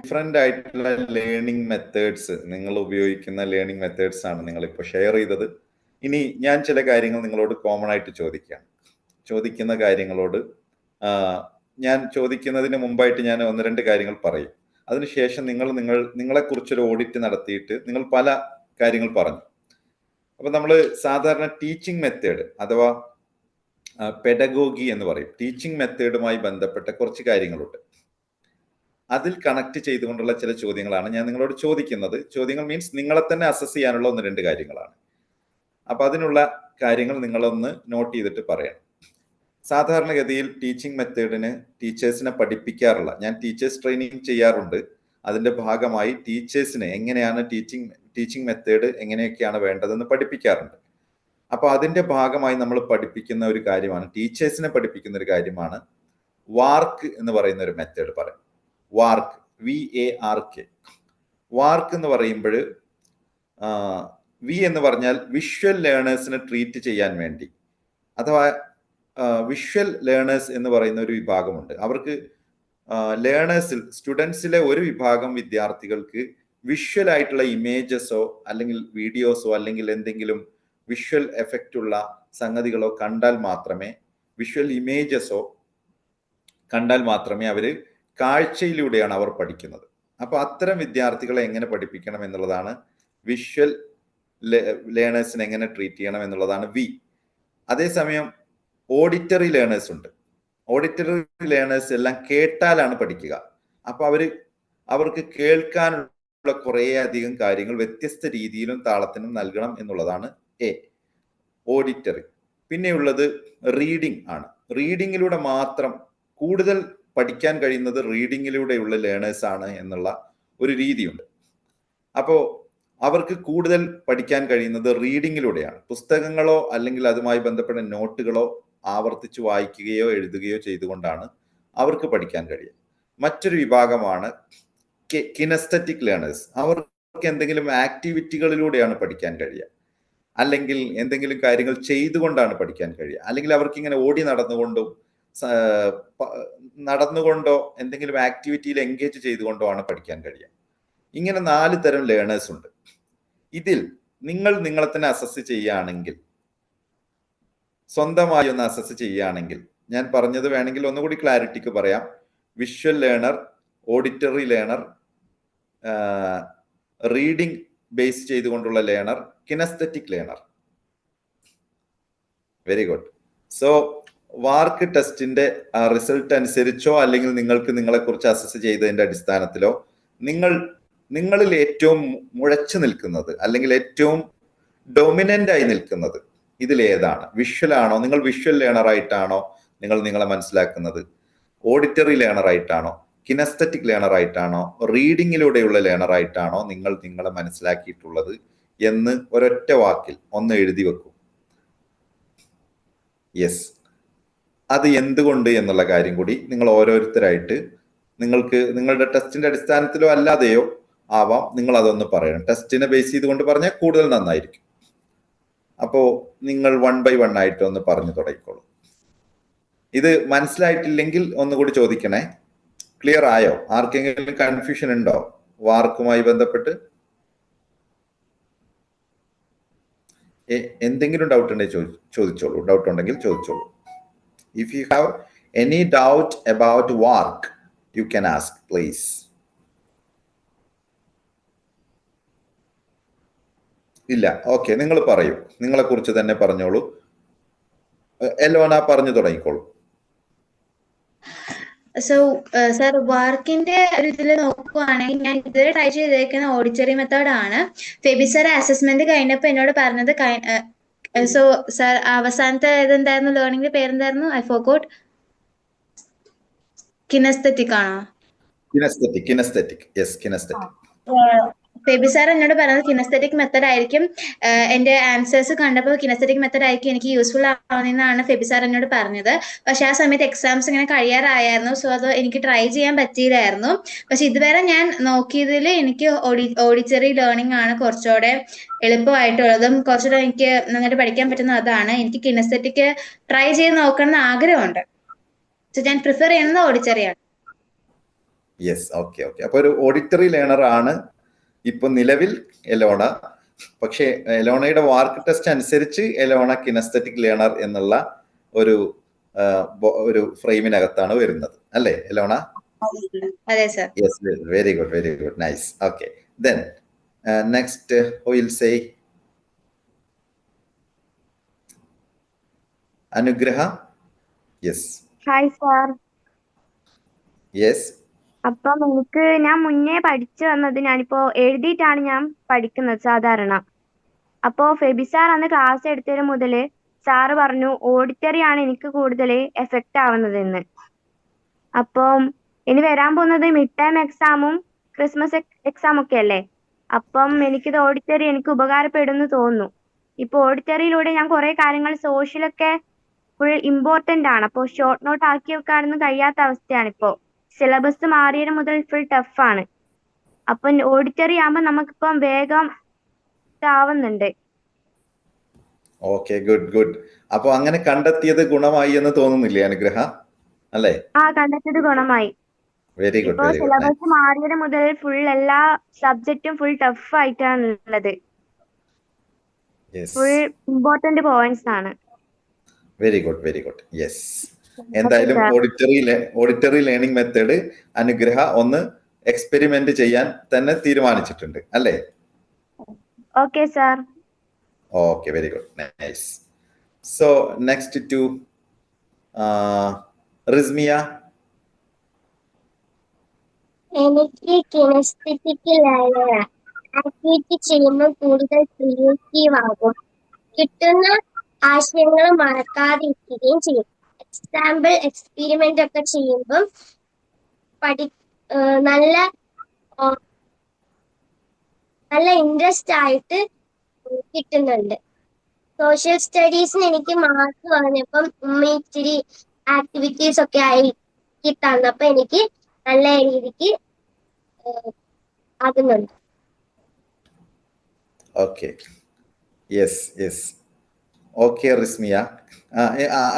Different ആയിട്ടുള്ള learning methods, നിങ്ങൾ ഉപയോഗിക്കുന്ന ലേണിംഗ് മെത്തേഡ്സ് ആണ് നിങ്ങളിപ്പോൾ ഷെയർ ചെയ്തത്. ഇനി ഞാൻ ചില കാര്യങ്ങൾ നിങ്ങളോട് കോമൺ ആയിട്ട് ചോദിക്കുകയാണ്. ചോദിക്കുന്ന കാര്യങ്ങളോട് ഞാൻ ചോദിക്കുന്നതിന് മുമ്പായിട്ട് ഞാൻ ഒന്ന് രണ്ട് കാര്യങ്ങൾ പറയും. അതിനുശേഷം നിങ്ങളെക്കുറിച്ചൊരു ഓഡിറ്റ് നടത്തിയിട്ട് നിങ്ങൾ പല കാര്യങ്ങൾ പറഞ്ഞു. അപ്പൊ നമ്മൾ സാധാരണ ടീച്ചിങ് മെത്തേഡ് അഥവാ പെഡഗോഗി എന്ന് പറയും. ടീച്ചിങ് മെത്തേഡുമായി ബന്ധപ്പെട്ട കുറച്ച് കാര്യങ്ങളുണ്ട്. അതിൽ കണക്ട് ചെയ്തുകൊണ്ടുള്ള ചില ചോദ്യങ്ങളാണ് ഞാൻ നിങ്ങളോട് ചോദിക്കുന്നത്. ചോദ്യങ്ങൾ മീൻസ് നിങ്ങളെ തന്നെ അസസ് ചെയ്യാനുള്ള ഒന്ന് രണ്ട് കാര്യങ്ങളാണ്. അപ്പൊ അതിനുള്ള കാര്യങ്ങൾ നിങ്ങളൊന്ന് നോട്ട് ചെയ്തിട്ട് പറയണം. സാധാരണഗതിയിൽ ടീച്ചിങ് മെത്തേഡിന് ടീച്ചേഴ്സിനെ പഠിപ്പിക്കാറുള്ള, ഞാൻ ടീച്ചേഴ്സ് ട്രെയിനിങ് ചെയ്യാറുണ്ട്. അതിന്റെ ഭാഗമായി ടീച്ചേഴ്സിന് എങ്ങനെയാണ് ടീച്ചിങ് മെത്തേഡ് എങ്ങനെയൊക്കെയാണ് വേണ്ടതെന്ന് പഠിപ്പിക്കാറുണ്ട്. അപ്പൊ അതിന്റെ ഭാഗമായി നമ്മൾ പഠിപ്പിക്കുന്ന ഒരു കാര്യമാണ്, ടീച്ചേഴ്സിനെ പഠിപ്പിക്കുന്ന ഒരു കാര്യമാണ് വാർക്ക് എന്ന് പറയുന്ന ഒരു മെത്തേഡ് പറയും. വാർക്ക്, VARK. വാർക്ക് എന്ന് പറയുമ്പോൾ വി എന്ന് പറഞ്ഞാൽ വിഷ്വൽ ലേണേഴ്സിനെ ട്രീറ്റ് ചെയ്യാൻ വേണ്ടി, അഥവാ വിഷ്വൽ ലേണേഴ്സ് എന്ന് പറയുന്ന ഒരു വിഭാഗമുണ്ട്. അവർക്ക് സ്റ്റുഡൻസിലെ ഒരു വിഭാഗം വിദ്യാർത്ഥികൾക്ക് വിഷ്വൽ ആയിട്ടുള്ള ഇമേജസോ അല്ലെങ്കിൽ വീഡിയോസോ അല്ലെങ്കിൽ എന്തെങ്കിലും വിഷ്വൽ എഫക്റ്റ് ഉള്ള സംഗതികളോ കണ്ടാൽ മാത്രമേ, വിഷ്വൽ ഇമേജസോ കണ്ടാൽ മാത്രമേ അവര് കാഴ്ചയിലൂടെയാണ് അവർ പഠിക്കുന്നത്. അപ്പൊ അത്തരം വിദ്യാർത്ഥികളെ എങ്ങനെ പഠിപ്പിക്കണം എന്നുള്ളതാണ് വിഷ്വൽ ലേണേഴ്സിനെ എങ്ങനെ ട്രീറ്റ് ചെയ്യണം എന്നുള്ളതാണ് വി. അതേസമയം ഓഡിറ്ററി ലേണേഴ്സ് ഉണ്ട്. ഓഡിറ്ററി ലേണേഴ്സ് എല്ലാം കേട്ടാലാണ് പഠിക്കുക. അപ്പൊ അവർക്ക് കേൾക്കാനുള്ള കുറേ അധികം കാര്യങ്ങൾ വ്യത്യസ്ത രീതിയിലും താളത്തിനും നൽകണം എന്നുള്ളതാണ് ഓഡിറ്ററി. പിന്നെയുള്ളത് റീഡിംഗ് ആണ്. റീഡിങ്ങിലൂടെ മാത്രം കൂടുതൽ പഠിക്കാൻ കഴിയുന്നത് റീഡിങ്ങിലൂടെയുള്ള ലേണേഴ്സ് ആണ് എന്നുള്ള ഒരു രീതിയുണ്ട്. അപ്പോൾ അവർക്ക് കൂടുതൽ പഠിക്കാൻ കഴിയുന്നത് റീഡിങ്ങിലൂടെയാണ്. പുസ്തകങ്ങളോ അല്ലെങ്കിൽ അതുമായി ബന്ധപ്പെട്ട നോട്ടുകളോ ആവർത്തിച്ച് വായിക്കുകയോ എഴുതുകയോ ചെയ്തുകൊണ്ടാണ് അവർക്ക് പഠിക്കാൻ കഴിയുക. മറ്റൊരു വിഭാഗമാണ് കിനസ്തറ്റിക് ലേണേഴ്സ്. അവർക്ക് എന്തെങ്കിലും ആക്ടിവിറ്റികളിലൂടെയാണ് പഠിക്കാൻ കഴിയുക, അല്ലെങ്കിൽ എന്തെങ്കിലും കാര്യങ്ങൾ ചെയ്തുകൊണ്ടാണ് പഠിക്കാൻ കഴിയുക, അല്ലെങ്കിൽ അവർക്ക് ഇങ്ങനെ ഓടി നടന്നുകൊണ്ടോ എന്തെങ്കിലും ആക്ടിവിറ്റിയിൽ എൻഗേജ് ചെയ്തുകൊണ്ടോ ആണ് പഠിക്കാൻ കഴിയുക. ഇങ്ങനെ 4 തരം ലേണേഴ്സ് ഉണ്ട്. ഇതിൽ നിങ്ങളെ തന്നെ അസസ് ചെയ്യുകയാണെങ്കിൽ, സ്വന്തമായി ഒന്ന് അസസ് ചെയ്യുകയാണെങ്കിൽ, ഞാൻ പറഞ്ഞത് വേണമെങ്കിൽ ഒന്നുകൂടി ക്ലാരിറ്റിക്ക് പറയാം. Visual learner, auditory learner, reading base ചെയ്തുകൊണ്ടുള്ള learner, kinesthetic learner. Very good. So VARK ടെസ്റ്റിന്റെ റിസൾട്ട് അനുസരിച്ചോ അല്ലെങ്കിൽ നിങ്ങൾക്ക് നിങ്ങളെക്കുറിച്ച് അസസ് ചെയ്തതിന്റെ അടിസ്ഥാനത്തിലോ നിങ്ങളിൽ ഏറ്റവും മുഴച്ചു നിൽക്കുന്നത് അല്ലെങ്കിൽ ഏറ്റവും ഡൊമിനന്റ് ആയി നിൽക്കുന്നത് ഇതിലേതാണ്? വിഷ്വൽ ആണോ? നിങ്ങൾ വിഷ്വൽ ലേണർ ആയിട്ടാണോ നിങ്ങളെ മനസ്സിലാക്കുന്നത്? ഓഡിറ്ററി ലേണർ ആയിട്ടാണോ? കിനസ്തറ്റിക് ലേണർ ആയിട്ടാണോ? റീഡിങ്ങിലൂടെയുള്ള ലേണർ ആയിട്ടാണോ നിങ്ങളെ മനസ്സിലാക്കിയിട്ടുള്ളത് എന്ന് ഒരൊറ്റ വാക്കിൽ ഒന്ന് എഴുതി വെക്കൂ. യെസ്. അത് എന്തുകൊണ്ട് എന്നുള്ള കാര്യം കൂടി നിങ്ങൾ ഓരോരുത്തരായിട്ട് നിങ്ങളുടെ ടെസ്റ്റിന്റെ അടിസ്ഥാനത്തിലോ അല്ലാതെയോ ആവാം, നിങ്ങൾ അതൊന്ന് പറയണം. ടെസ്റ്റിനെ ബേസ് ചെയ്തുകൊണ്ട് പറഞ്ഞാൽ കൂടുതൽ നന്നായിരിക്കും. അപ്പോ നിങ്ങൾ 1 by 1 ആയിട്ട് ഒന്ന് പറഞ്ഞു തുടങ്ങിക്കോളൂ. ഇത് മനസ്സിലായിട്ടില്ലെങ്കിൽ ഒന്നുകൂടി ചോദിക്കണേ. ക്ലിയർ ആയോ? ആർക്കെങ്കിലും കൺഫ്യൂഷൻ ഉണ്ടോ വാർക്കുമായി ബന്ധപ്പെട്ട്? എന്തെങ്കിലും ഡൗട്ട് ഉണ്ടെങ്കിൽ ചോദിച്ചോളൂ. ഡൗട്ട് ഉണ്ടെങ്കിൽ ചോദിച്ചോളൂ. If you have any doubt about work, you can ask, please. ഇല്ല, ഓക്കെ, നിങ്ങൾ പറയൂ. നിങ്ങളെ കുറിച്ച് തന്നെ പറഞ്ഞോളൂ. എലോന പറഞ്ഞു തുടങ്ങിക്കോളൂ. സോ സർ, വർക്കിന്റെ ഒരു ഇതിൽ നോക്കുവാണെങ്കിൽ ഞാൻ ഇതുവരെ ട്രൈ ചെയ്തേക്കുന്ന ഓഡിറ്ററി മെത്തേഡ് ആണ്. ഫെബി സർ അസസ്മെന്റ് കഴിഞ്ഞപ്പോൾ എന്നോട് പറഞ്ഞത് സോ സർ അവസാനത്തെ ഇതെന്തായിരുന്നു? ലേണിംഗിന്റെ പേരെന്തായിരുന്നു? I forgot. കിനസ്തെറ്റിക് ആണോ? Kinaesthetic. Yes, kinaesthetic. Febi sir എന്നോട് പറഞ്ഞത് കിനസ്തെറ്റിക് മെത്തേഡ് ആയിരിക്കും. എന്റെ ആൻസേഴ്സ് കണ്ടപ്പോൾ കിനസ്തെറ്റിക് മെത്തേഡ് ആയിരിക്കും എനിക്ക് യൂസ്ഫുൾ ആവുന്നതെന്നാണ് ഫെബി സാർ എന്നോട് പറഞ്ഞത്. പക്ഷെ ആ സമയത്ത് എക്സാംസ് ഇങ്ങനെ കഴിയാറായിരുന്നു. സോ അത് എനിക്ക് ട്രൈ ചെയ്യാൻ പറ്റിയില്ലായിരുന്നു. പക്ഷെ ഇതുവരെ ഞാൻ നോക്കിയതിൽ എനിക്ക് ഓഡിറ്ററി ലേണിംഗ് ആണ് കുറച്ചുകൂടെ എളുപ്പമായിട്ടുള്ളതും കുറച്ചുകൂടെ എനിക്ക് നന്നായിട്ട് പഠിക്കാൻ പറ്റുന്ന അതാണ്. എനിക്ക് കിനസ്തെറ്റിക് ട്രൈ ചെയ്ത് നോക്കണം എന്ന് ആഗ്രഹമുണ്ട്. സോ ഞാൻ പ്രിഫർ ചെയ്യുന്നത് ഓഡിറ്ററിയാണ്. Yes, okay okay. അപ്പൊ ഒരു ഓഡിറ്ററി ലേണർ ആണ് ഇപ്പൊ നിലവിൽ എലോണ. പക്ഷേ എലോണയുടെ വാർക്ക് ടെസ്റ്റ് അനുസരിച്ച് എലോണ കിനസ്തെറ്റിക് ലേണർ എന്നുള്ള ഒരു ഒരു ഫ്രെയിമിനകത്താണ് വരുന്നത് അല്ലേ എലോണ? അതെ sir. Yes, very good, very good, nice. Okay, then next will say അനുഗ്രഹ. യെസ്. Hi sir. യെസ്. അപ്പം ഞാൻ മുന്നേ പഠിച്ചു വന്നത് ഞാനിപ്പോ എഴുതിയിട്ടാണ് ഞാൻ പഠിക്കുന്നത് സാധാരണ. അപ്പോ ഫെബി സാർ അന്ന് ക്ലാസ് എടുത്തത് മുതല് സാറ് പറഞ്ഞു ഓഡിറ്ററി ആണ് എനിക്ക് കൂടുതൽ എഫക്റ്റ് ആവുന്നതെന്ന്. അപ്പം ഇനി വരാൻ പോകുന്നത് മിഡ് ടൈം എക്സാമും ക്രിസ്മസ് എക്സാം ഒക്കെ അല്ലേ. അപ്പം എനിക്കിത് ഓഡിറ്ററി എനിക്ക് ഉപകാരപ്പെടുമെന്ന് തോന്നുന്നു. ഇപ്പൊ ഓഡിറ്ററിയിലൂടെ ഞാൻ കുറെ കാര്യങ്ങൾ സോഷ്യലൊക്കെ ഫുൾ ഇമ്പോർട്ടന്റ് ആണ്. അപ്പോൾ ഷോർട്ട് നോട്ട് ആക്കി വെക്കാനൊന്നും കഴിയാത്ത അവസ്ഥയാണ് ഇപ്പോ. സിലബസ് മാറിയത് മുതൽ ഫുൾ ടഫാണ്. അപ്പം ഓഡിറ്ററി ആകുമ്പോൾ നമുക്കിപ്പം വേഗം ആവുന്നുണ്ട്. Okay, good good. അപ്പൊ അങ്ങനെ കണ്ടെത്തിയത് ഗുണമായി എന്ന് തോന്നുന്നില്ലേ അനുഗ്രഹ? അല്ലേ? കണ്ടെത്തിയത് ഗുണമായി. വെരി ഗുഡ്, ഇപ്പൊ വെരി ഗുഡ്. സിലബസ് മാറിയത് മുതൽ ഫുൾ എല്ലാ സബ്ജക്റ്റും ഫുൾ ടഫ് ആയിട്ടാണ് ഉള്ളത്. ഫുൾ ഇമ്പോർട്ടന്റ് പോയിന്റ്സ് ആണ്. Very good, very good. Yes. എന്തായാലും ഓഡിറ്ററി ലേണിംഗ് മെത്തേഡ് അനുഗ്രഹ ഒന്ന് എക്സ്പെരിമെന്റ് ചെയ്യാൻ തന്നെ തീരുമാനിച്ചിട്ടുണ്ട് അല്ലേ? Okay sir. Okay, very good, nice. So next to Rismiya. എനിക്ക് കിനസ്തെറ്റിക് ആക്ടിവിറ്റി ചെയ്യുമ്പോൾ കൂടുതൽ ക്രിയേറ്റീവ് ആകും. കിട്ടുന്ന ആശയങ്ങൾ മറക്കാതിരിക്കുകയും ചെയ്യും. എക്സാമ്പിൾ എക്സ്പെരിമെന്റ് ഒക്കെ ചെയ്യുമ്പം നല്ല ഇൻട്രസ്റ്റ് ആയിട്ട് കിട്ടുന്നുണ്ട്. സോഷ്യൽ സ്റ്റഡീസിന് എനിക്ക് മാർക്ക് പറഞ്ഞപ്പം ഇച്ചിരി ആക്ടിവിറ്റീസ് ഒക്കെ ആക്കി തന്നപ്പോ എനിക്ക് നല്ല രീതിക്ക് ആകുന്നുണ്ട്. Okay, yes yes. Okay Rismiya.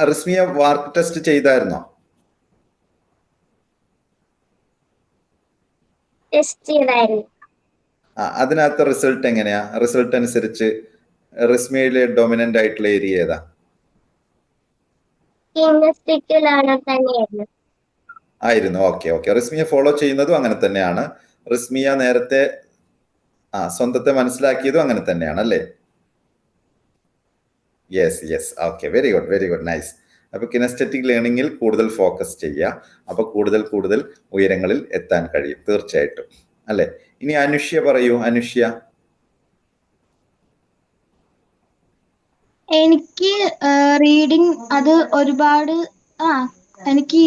Rismiya VARK test ചെയ്തായിരുന്നോ? ടെസ്റ്റ് ചെയ്തായിരുന്നു. അതിനകത്ത് റിസൾട്ട് എങ്ങനെയാ? റിസൾട്ട് അനുസരിച്ച് റിസ്മിയയിലെ ഡൊമിനന്റ് ആയിട്ടുള്ള ഏരിയ ഏതാ? കിനസ്തെറ്റിക് ലേണർ തന്നെയായിരുന്നു. ആയിരുന്നു. Okay okay. റിസ്മിയ ഫോളോ ചെയ്യുന്നതും അങ്ങനെ തന്നെയാണ്. റിസ്മിയ നേരത്തെ സ്വന്തത്തെ മനസ്സിലാക്കിയതും അങ്ങനെ തന്നെയാണ് അല്ലേ? Yes yes. Okay, very good, very good, nice. അപ്പൊ കിനസ്തെറ്റിക് ലേണിംഗിൽ കൂടുതൽ ഫോക്കസ് ചെയ്യുക. അപ്പൊ കൂടുതൽ കൂടുതൽ ഉയരങ്ങളിൽ എത്താൻ കഴിയും തീർച്ചയായിട്ടും അല്ലെ? ഇനി അനുഷ്യ പറയൂ. അനുഷ്യ. എനിക്ക് റീഡിങ് അത് ഒരുപാട് എനിക്ക്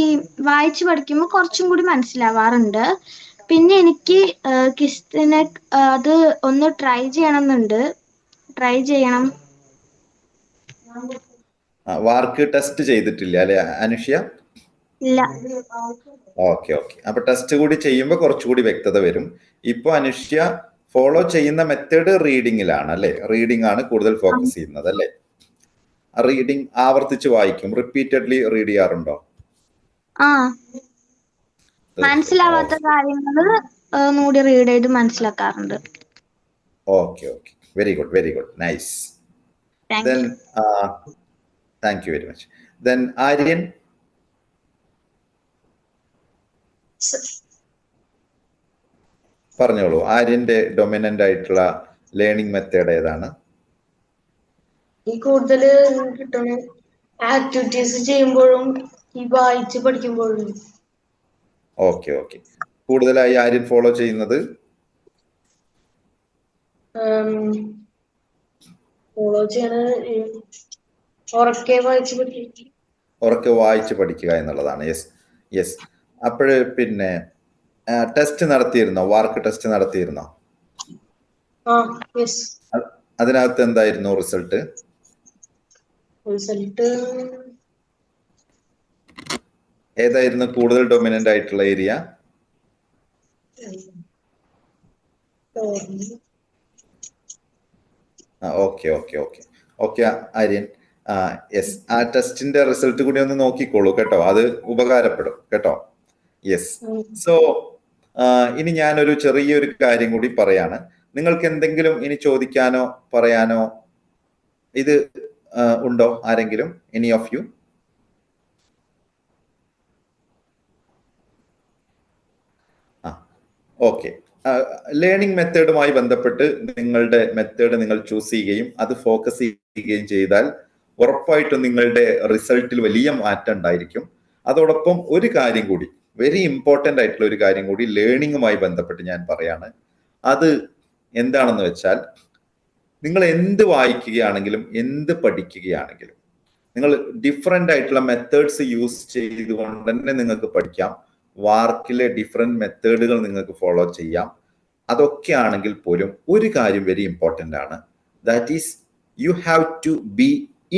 വായിച്ചു പഠിക്കുമ്പോൾ കുറച്ചും കൂടി മനസ്സിലാവാറുണ്ട്. പിന്നെ എനിക്ക് കിസ്തിനെ അത് ഒന്ന് ട്രൈ ചെയ്യണം. വാർക്ക് ടെസ്റ്റ് ചെയ്തിട്ടില്ല അല്ലെ അനുഷ്യ? ഇല്ല. Okay okay. അപ്പൊ ടെസ്റ്റ് കൂടി ചെയ്യുമ്പോൾ കുറച്ചുകൂടി വ്യക്തത വരും. ഇപ്പൊ അനുഷ്യ ഫോളോ ചെയ്യുന്ന മെത്തേഡ് റീഡിങ്ങിലാണ് അല്ലെ? റീഡിംഗ് ആണ് കൂടുതൽ ഫോക്കസ് ചെയ്യുന്നത് അല്ലെ? റീഡിംഗ് ആവർത്തിച്ച് വായിക്കും. റിപ്പീറ്റഡ്ലി റീഡ് ചെയ്യാറുണ്ടോ? മനസ്സിലാവാത്ത കാര്യങ്ങൾ ഒന്നുകൂടി റീഡ് ചെയ്ത് മനസ്സിലാക്കാറുണ്ട്. Okay okay. Very good, very good, nice. Then thank you very much. Then Aryan. പറഞ്ഞോളൂ. ആര്യന്റെ ഡൊമിനന്റ് ആയിട്ടുള്ള ലേണിംഗ് മെത്തേഡ് ഏതാണ്? ഈ കൂടുതൽ കിട്ടുന്ന ആക്ടിവിറ്റീസ് ചെയ്യുമ്പോഴും ഈ വായിച്ച് പഠിക്കുമ്പോഴും. Okay okay. കൂടുതലായി ആര്യൻ ഫോളോ ചെയ്യുന്നത് ഉറക്കെ വായിച്ച് പഠിക്കുക എന്നുള്ളതാണ്. Yes yes. അപ്പോഴ് പിന്നെ ടെസ്റ്റ് നടത്തിയിരുന്നോ? വാർക്ക് ടെസ്റ്റ് നടത്തിയിരുന്നോ? അതിനകത്ത് എന്തായിരുന്നു റിസൾട്ട്? ഏതായിരുന്നു കൂടുതൽ ഡൊമിനന്റ് ആയിട്ടുള്ള area? Okay okay okay okay Aryan. Yes. ആ ടെസ്റ്റിന്റെ റിസൾട്ട് കൂടി ഒന്ന് നോക്കിക്കോളൂ കേട്ടോ. അത് ഉപകാരപ്പെടും കേട്ടോ. യെസ്. സോ ഇനി ഞാനൊരു ചെറിയൊരു കാര്യം കൂടി പറയാണ്. നിങ്ങൾക്ക് എന്തെങ്കിലും ഇനി ചോദിക്കാനോ പറയാനോ ഇത് ഉണ്ടോ ആരെങ്കിലും? Any of you? Okay. Learning മെത്തേഡുമായി ബന്ധപ്പെട്ട് നിങ്ങളുടെ മെത്തേഡ് നിങ്ങൾ ചൂസ് ചെയ്യുകയും അത് ഫോക്കസ് ചെയ്യുകയും ചെയ്താൽ ഉറപ്പായിട്ടും നിങ്ങളുടെ റിസൾട്ടിൽ വലിയ മാറ്റം ഉണ്ടായിരിക്കും. അതോടൊപ്പം ഒരു കാര്യം കൂടി, വെരി ഇമ്പോർട്ടൻ്റ് ആയിട്ടുള്ള ഒരു കാര്യം കൂടി ലേണിംഗുമായി ബന്ധപ്പെട്ട് ഞാൻ പറയാണ്. അത് എന്താണെന്ന് വെച്ചാൽ, നിങ്ങൾ എന്ത് വായിക്കുകയാണെങ്കിലും എന്ത് പഠിക്കുകയാണെങ്കിലും നിങ്ങൾ ഡിഫറെൻ്റ് ആയിട്ടുള്ള മെത്തേഡ്സ് യൂസ് ചെയ്തുകൊണ്ട് തന്നെ നിങ്ങൾക്ക് പഠിക്കാം. വാർക്കിലെ ഡിഫറെന്റ് മെത്തേഡുകൾ നിങ്ങൾക്ക് ഫോളോ ചെയ്യാം. അതൊക്കെ ആണെങ്കിൽ പോലും ഒരു കാര്യം വെരി ഇമ്പോർട്ടൻ്റ് ആണ്. That is you have to be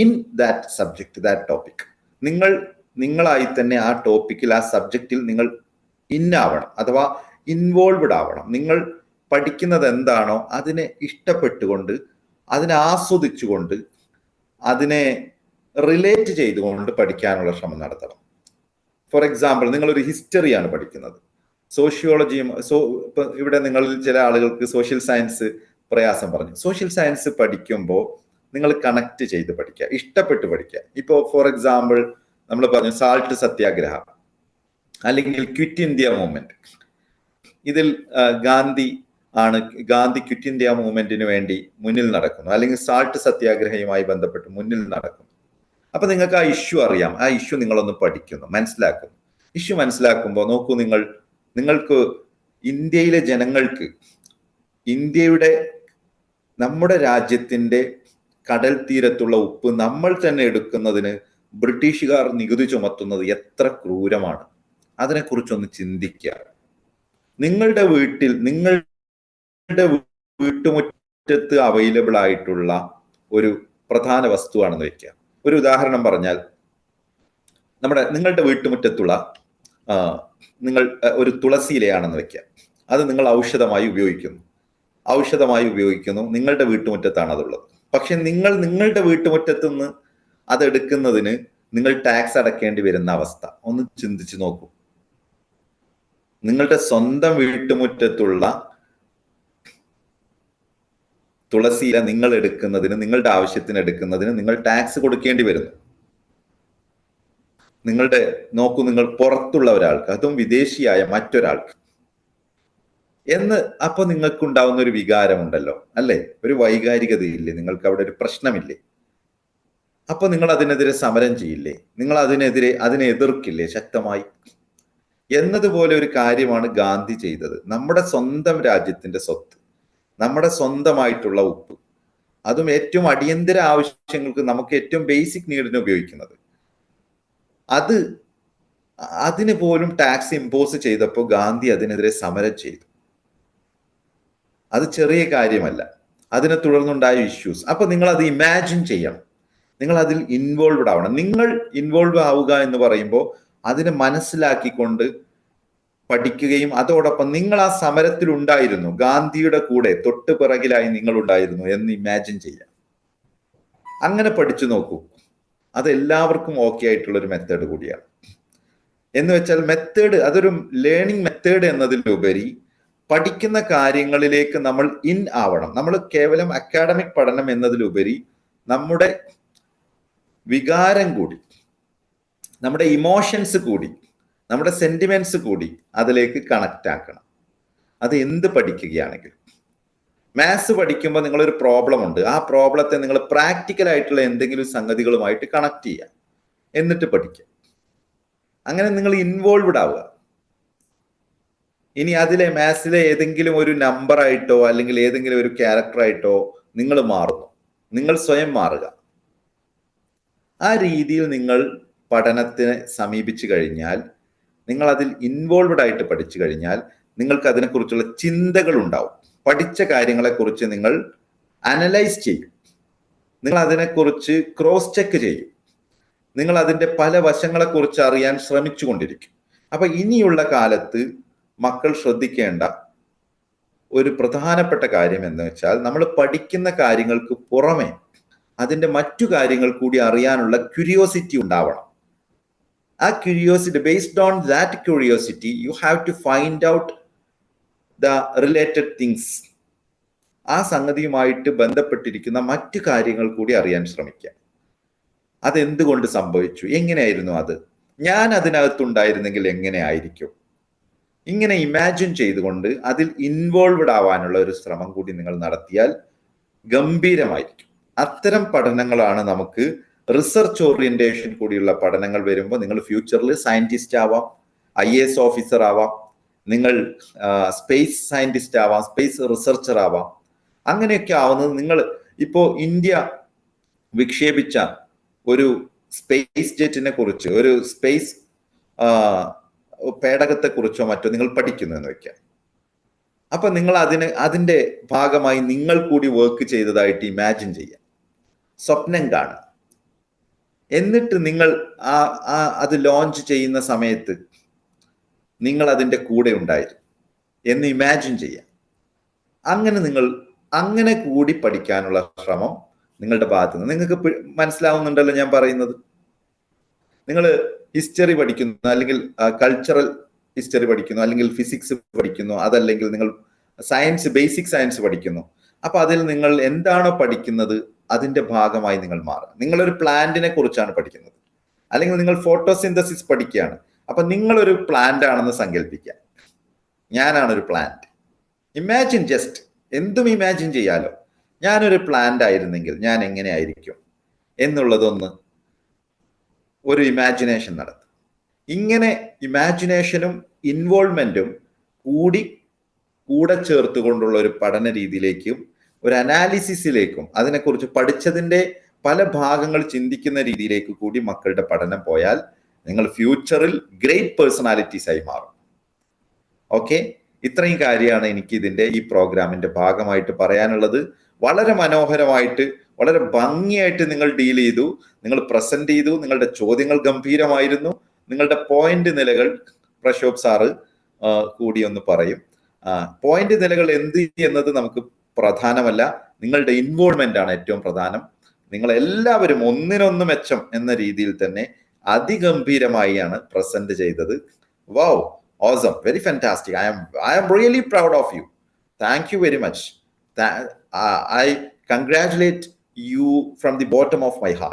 in that subject, that topic. നിങ്ങളായി തന്നെ ആ ടോപ്പിക്കിൽ, ആ സബ്ജക്റ്റിൽ നിങ്ങൾ ഇന്നാവണം, അഥവാ ഇൻവോൾവ്ഡ് ആവണം. നിങ്ങൾ പഠിക്കുന്നത് എന്താണോ അതിനെ ഇഷ്ടപ്പെട്ടുകൊണ്ട്, അതിനെ ആസ്വദിച്ചുകൊണ്ട്, അതിനെ റിലേറ്റ് ചെയ്തുകൊണ്ട് പഠിക്കാനുള്ള ശ്രമം നടത്തണം. ഫോർ എക്സാമ്പിൾ, നിങ്ങളൊരു ഹിസ്റ്ററിയാണ് പഠിക്കുന്നത്, സോഷ്യോളജിയും ഇപ്പൊ ഇവിടെ നിങ്ങളിൽ ചില ആളുകൾക്ക് സോഷ്യൽ സയൻസ് പ്രയാസം പറഞ്ഞു. സോഷ്യൽ സയൻസ് പഠിക്കുമ്പോൾ നിങ്ങൾ കണക്ട് ചെയ്ത് പഠിക്കുക, ഇഷ്ടപ്പെട്ട് പഠിക്കുക. ഇപ്പോൾ ഫോർ എക്സാമ്പിൾ നമ്മൾ പറഞ്ഞു സാൾട്ട് സത്യാഗ്രഹം അല്ലെങ്കിൽ ക്വിറ്റ് ഇന്ത്യ മൂവ്മെന്റ്. ഇതിൽ ഗാന്ധി ക്വിറ്റ് ഇന്ത്യ മൂവ്മെന്റിന് വേണ്ടി മുന്നിൽ നടക്കുന്നു, അല്ലെങ്കിൽ സാൾട്ട് സത്യാഗ്രഹവുമായി ബന്ധപ്പെട്ട് മുന്നിൽ നടക്കുന്നു. അപ്പൊ നിങ്ങൾക്ക് ആ ഇഷ്യൂ അറിയാം, ആ ഇഷ്യൂ നിങ്ങളൊന്ന് പഠിക്കുന്നു, മനസ്സിലാക്കുന്നു. ഇഷ്യൂ മനസ്സിലാക്കുമ്പോൾ നോക്കൂ, നിങ്ങൾക്ക് ഇന്ത്യയിലെ ജനങ്ങൾക്ക്, നമ്മുടെ രാജ്യത്തിന്റെ കടൽ തീരത്തുള്ള ഉപ്പ് നമ്മൾ തന്നെ എടുക്കുന്നതിന് ബ്രിട്ടീഷുകാർ നികുതി ചുമത്തുന്നത് എത്ര ക്രൂരമാണ്. അതിനെക്കുറിച്ചൊന്ന് ചിന്തിക്കുക. നിങ്ങളുടെ വീട്ടുമുറ്റത്ത് അവൈലബിൾ ആയിട്ടുള്ള ഒരു പ്രധാന വസ്തുവാണെന്ന് വെക്കുക. ഒരു ഉദാഹരണം പറഞ്ഞാൽ, നിങ്ങളുടെ വീട്ടുമുറ്റത്തുള്ള നിങ്ങൾ ഒരു തുളസി ഇലയാണെന്ന് വെക്കുക. അത് നിങ്ങൾ ഔഷധമായി ഉപയോഗിക്കുന്നു. നിങ്ങളുടെ വീട്ടുമുറ്റത്താണ് അതുള്ളത്. പക്ഷെ നിങ്ങളുടെ വീട്ടുമുറ്റത്ത് നിന്ന് അതെടുക്കുന്നതിന് നിങ്ങൾ ടാക്സ് അടക്കേണ്ടി വരുന്ന അവസ്ഥ ഒന്ന് ചിന്തിച്ചു നോക്കൂ. നിങ്ങളുടെ സ്വന്തം വീട്ടുമുറ്റത്തുള്ള തുളസി ഇല നിങ്ങൾ എടുക്കുന്നതിന്, നിങ്ങളുടെ ആവശ്യത്തിന് എടുക്കുന്നതിന് നിങ്ങൾ ടാക്സ് കൊടുക്കേണ്ടി വരുന്നു. നിങ്ങൾ പുറത്തുള്ള ഒരാൾക്ക്, അതും വിദേശിയായ മറ്റൊരാൾക്ക് അപ്പൊ നിങ്ങൾക്കുണ്ടാവുന്ന ഒരു വികാരമുണ്ടല്ലോ, അല്ലെ? ഒരു വൈകാരികതയില്ലേ നിങ്ങൾക്ക്? അവിടെ ഒരു പ്രശ്നമില്ലേ? അപ്പൊ നിങ്ങൾ അതിനെതിരെ സമരം ചെയ്യില്ലേ? നിങ്ങൾ അതിനെ എതിർക്കില്ലേ ശക്തമായി? എന്നതുപോലെ ഒരു കാര്യമാണ് ഗാന്ധി ചെയ്തത്. നമ്മുടെ സ്വന്തം രാജ്യത്തിന്റെ സ്വത്ത്, നമ്മുടെ സ്വന്തമായിട്ടുള്ള ഉപ്പ്, അതും ഏറ്റവും അടിയന്തര ആവശ്യങ്ങൾക്ക്, നമുക്ക് ഏറ്റവും ബേസിക് നീഡിന് ഉപയോഗിക്കുന്നത്, അതിന് പോലും ടാക്സ് ഇമ്പോസ് ചെയ്തപ്പോൾ ഗാന്ധി അതിനെതിരെ സമരം ചെയ്തു. അത് ചെറിയ കാര്യമല്ല. അതിനെ തുടർന്നുണ്ടായ ഇഷ്യൂസ്. അപ്പൊ നിങ്ങൾ അത് ഇമാജിൻ ചെയ്യണം, നിങ്ങൾ അതിൽ ഇൻവോൾവ്ഡ് ആവണം. നിങ്ങൾ ഇൻവോൾവ് ആവുക എന്ന് പറയുമ്പോൾ അതിനെ മനസ്സിലാക്കിക്കൊണ്ട് പഠിക്കുകയും അതോടൊപ്പം നിങ്ങൾ ആ സമരത്തിൽ ഉണ്ടായിരുന്നു, ഗാന്ധിയുടെ കൂടെ തൊട്ട് പിറകിലായി നിങ്ങൾ ഉണ്ടായിരുന്നു എന്ന് ഇമാജിൻ ചെയ്യാം. അങ്ങനെ പഠിച്ചു നോക്കൂ. അത് എല്ലാവർക്കും ഓക്കെ ആയിട്ടുള്ള ഒരു മെത്തേഡ് കൂടിയാണ്. എന്ന് വെച്ചാൽ മെത്തേഡ്, അതൊരു ലേണിംഗ് മെത്തേഡ് എന്നതിലുപരി പഠിക്കുന്ന കാര്യങ്ങളിലേക്ക് നമ്മൾ ഇൻ ആവണം. നമ്മൾ കേവലം അക്കാഡമിക് പഠനം എന്നതിലുപരി നമ്മുടെ വികാരം കൂടി, നമ്മുടെ ഇമോഷൻസ് കൂടി, നമ്മുടെ സെന്റിമെന്റ്സ് കൂടി അതിലേക്ക് കണക്റ്റ് ആക്കണം. അത് എന്ത് പഠിക്കുകയാണെങ്കിലും. മാത്സ് പഠിക്കുമ്പോൾ നിങ്ങളൊരു പ്രോബ്ലം ഉണ്ട്, ആ പ്രോബ്ലത്തെ നിങ്ങൾ പ്രാക്ടിക്കൽ ആയിട്ടുള്ള എന്തെങ്കിലും സംഗതികളുമായിട്ട് കണക്ട് ചെയ്യുക, എന്നിട്ട് പഠിക്കുക. അങ്ങനെ നിങ്ങൾ ഇൻവോൾവ്ഡ് ആവുക. ഇനി അതിലെ മാത്സിലെ ഏതെങ്കിലും ഒരു നമ്പർ ആയിട്ടോ അല്ലെങ്കിൽ ഏതെങ്കിലും ഒരു ക്യാരക്ടറായിട്ടോ നിങ്ങൾ മാറുന്നു, നിങ്ങൾ സ്വയം മാറുക. ആ രീതിയിൽ നിങ്ങൾ പഠനത്തിനെ സമീപിച്ചു കഴിഞ്ഞാൽ, നിങ്ങൾ അതിൽ ഇൻവോൾവ്ഡ് ആയിട്ട് പഠിച്ചു കഴിഞ്ഞാൽ നിങ്ങൾക്ക് അതിനെക്കുറിച്ചുള്ള ചിന്തകൾ ഉണ്ടാവും. പഠിച്ച കാര്യങ്ങളെക്കുറിച്ച് നിങ്ങൾ അനലൈസ് ചെയ്യും, നിങ്ങൾ അതിനെക്കുറിച്ച് ക്രോസ് ചെക്ക് ചെയ്യും, നിങ്ങൾ അതിൻ്റെ പല വശങ്ങളെക്കുറിച്ച് അറിയാൻ ശ്രമിച്ചു കൊണ്ടിരിക്കും. അപ്പൊ ഇനിയുള്ള കാലത്ത് മക്കൾ ശ്രദ്ധിക്കേണ്ട ഒരു പ്രധാനപ്പെട്ട കാര്യം എന്ന് വെച്ചാൽ, നമ്മൾ പഠിക്കുന്ന കാര്യങ്ങൾക്ക് പുറമെ അതിൻ്റെ മറ്റു കാര്യങ്ങൾ കൂടി അറിയാനുള്ള ക്യൂരിയോസിറ്റി ഉണ്ടാവണം. ആ curiosity, based on that curiosity you have to find out the related things, ആ സംഗതിയുമായിട്ട് ബന്ധപ്പെട്ടിരിക്കുന്ന മറ്റു കാര്യങ്ങൾ കൂടി അറിയാൻ ശ്രമിക്കുക. അതെന്തുകൊണ്ട് സംഭവിച്ചു, എങ്ങനെയായിരുന്നു അത്, ഞാൻ അതിനകത്തുണ്ടായിരുന്നെങ്കിൽ എങ്ങനെ ആയിരിക്കും, ഇങ്ങനെ ഇമാജിൻ ചെയ്തുകൊണ്ട് അതിൽ ഇൻവോൾവഡ് ആവാനുള്ള ഒരു ശ്രമം കൂടി നിങ്ങൾ നടത്തിയാൽ ഗംഭീരമായിരിക്കും. അത്തരം പഠനങ്ങളാണ് നമുക്ക് റിസർച്ച് ഓറിയന്റേഷൻ കൂടിയുള്ള പഠനങ്ങൾ വരുമ്പോൾ നിങ്ങൾ ഫ്യൂച്ചറിൽ സയന്റിസ്റ്റ് ആവാം, IAS ഓഫീസർ ആവാം, നിങ്ങൾ സ്പേസ് സയന്റിസ്റ്റ് ആവാം, സ്പേസ് റിസർച്ചർ ആവാം. അങ്ങനെയൊക്കെ ആവുന്നത് നിങ്ങൾ ഇപ്പോൾ ഇന്ത്യ വിക്ഷേപിച്ച ഒരു സ്പേസ് ജെറ്റിനെ കുറിച്ച്, ഒരു സ്പേസ് പേടകത്തെ കുറിച്ചോ മറ്റോ നിങ്ങൾ പഠിക്കുന്നു എന്ന് വെക്കാം. അപ്പൊ നിങ്ങൾ അതിന്റെ ഭാഗമായി നിങ്ങൾ കൂടി വർക്ക് ചെയ്തതായിട്ട് ഇമാജിൻ ചെയ്യാം, സ്വപ്നം കാണുക. എന്നിട്ട് നിങ്ങൾ അത് ലോഞ്ച് ചെയ്യുന്ന സമയത്ത് നിങ്ങൾ അതിന്റെ കൂടെ ഉണ്ടായിരുന്നു എന്ന് ഇമാജിൻ ചെയ്യാം. അങ്ങനെ കൂടി പഠിക്കാനുള്ള ശ്രമം നിങ്ങളുടെ ഭാഗത്ത് നിന്ന്. നിങ്ങൾക്ക് മനസ്സിലാവുന്നുണ്ടല്ലോ ഞാൻ പറയുന്നത്? നിങ്ങൾ ഹിസ്റ്ററി പഠിക്കുന്നു, അല്ലെങ്കിൽ കൾച്ചറൽ ഹിസ്റ്ററി പഠിക്കുന്നു, അല്ലെങ്കിൽ ഫിസിക്സ് പഠിക്കുന്നു, അതല്ലെങ്കിൽ നിങ്ങൾ സയൻസ്, ബേസിക് സയൻസ് പഠിക്കുന്നു. അപ്പൊ അതിൽ നിങ്ങൾ എന്താണോ പഠിക്കുന്നത് അതിന്റെ ഭാഗമായി നിങ്ങൾ മാറുക. നിങ്ങളൊരു പ്ലാന്റിനെ കുറിച്ചാണ് പഠിക്കുന്നത്, അല്ലെങ്കിൽ നിങ്ങൾ ഫോട്ടോസിന്തസിസ് പഠിക്കുകയാണ്. അപ്പൊ നിങ്ങളൊരു പ്ലാന്റ് ആണെന്ന് സങ്കല്പിക്കുക. ഞാനാണൊരു പ്ലാന്റ്. ഇമാജിൻ, ജസ്റ്റ് എന്തും ഇമാജിൻ ചെയ്യാലോ. ഞാനൊരു പ്ലാന്റ് ആയിരുന്നെങ്കിൽ ഞാൻ എങ്ങനെ ആയിരിക്കും എന്നുള്ളതൊന്ന് ഒരു ഇമാജിനേഷൻ നടത്തും. ഇങ്ങനെ ഇമാജിനേഷനും ഇൻവോൾവ്മെന്റും കൂടെ ചേർത്തുകൊണ്ടുള്ള ഒരു പഠന രീതിയിലേക്കും ഒരു അനാലിസിസിലേക്കും അതിനെക്കുറിച്ച് പഠിച്ചതിന്റെ പല ഭാഗങ്ങൾ ചിന്തിക്കുന്ന രീതിയിലേക്ക് കൂടി മക്കളുടെ പഠനം പോയാൽ നിങ്ങൾ ഫ്യൂച്ചറിൽ ഗ്രേറ്റ് പേഴ്സണാലിറ്റീസ് ആയി മാറും. ഓക്കെ, ഇത്രയും കാര്യമാണ് എനിക്ക് ഈ പ്രോഗ്രാമിന്റെ ഭാഗമായിട്ട് പറയാനുള്ളത്. വളരെ മനോഹരമായിട്ട്, വളരെ ഭംഗിയായിട്ട് നിങ്ങൾ ഡീൽ ചെയ്തു, നിങ്ങൾ പ്രസന്റ് ചെയ്തു. നിങ്ങളുടെ ചോദ്യങ്ങൾ ഗംഭീരമായിരുന്നു. നിങ്ങളുടെ പോയിന്റ് നിലകൾ പ്രശോഭ് സാറ് കൂടി ഒന്ന് പറയും. പോയിന്റ് നിലകൾ എന്ത് എന്നത് നമുക്ക് പ്രധാനമല്ല, നിങ്ങളുടെ ഇൻവോൾവ്മെന്റ് ആണ് ഏറ്റവും പ്രധാനം. നിങ്ങൾ എല്ലാവരും ഒന്നിനൊന്ന് മെച്ചം എന്ന രീതിയിൽ തന്നെ അതിഗംഭീരമായാണ് പ്രസന്റ് ചെയ്തത്. Wow, awesome, very fantastic. I am really proud of you. Thank you very much. I congratulate you from the bottom of my heart.